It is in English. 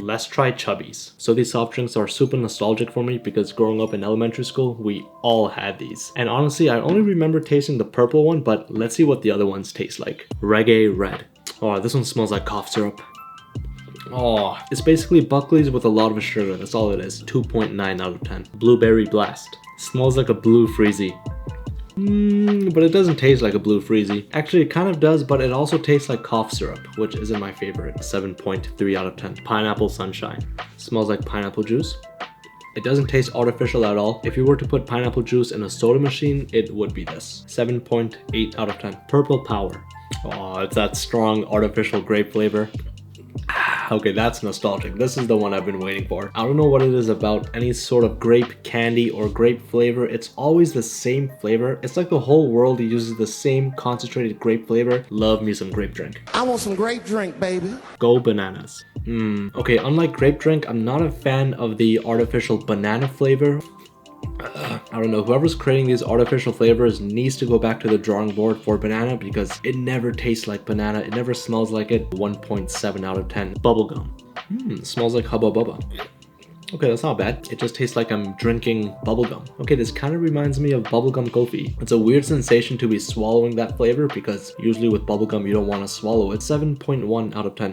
let's try Chubbys. So these soft drinks are super nostalgic for me because growing up in elementary school, we all had these. And honestly, I only remember tasting the purple one, but let's see what the other ones taste like. Reggae Red. Oh, this one smells like cough syrup. Oh, it's basically Buckley's with a lot of sugar. That's all it is. 2.9 out of 10. Blueberry Blast. Smells like a blue freezy. But it doesn't taste like a blue freezy. Actually, it kind of does, but it also tastes like cough syrup, which isn't my favorite. 7.3 out of 10. Pineapple Sunshine. Smells like pineapple juice. It doesn't taste artificial at all. If you were to put pineapple juice in a soda machine, it would be this. 7.8 out of 10. Purple Power. Oh, it's that strong artificial grape flavor. Okay, that's nostalgic. This is the one I've been waiting for. I don't know what it is about any sort of grape candy or grape flavor. It's always the same flavor. It's like the whole world uses the same concentrated grape flavor. Love me some grape drink. I want some grape drink, baby. Go Bananas. Okay, unlike grape drink, I'm not a fan of the artificial banana flavor. I don't know, whoever's creating these artificial flavors needs to go back to the drawing board for banana because it never tastes like banana. It never smells like it. 1.7 out of 10. Bubblegum. Smells like Hubba Bubba. Okay, that's not bad. It just tastes like I'm drinking bubblegum. Okay, this kind of reminds me of bubblegum coffee. It's a weird sensation to be swallowing that flavor because usually with bubblegum you don't want to swallow it. 7.1 out of 10.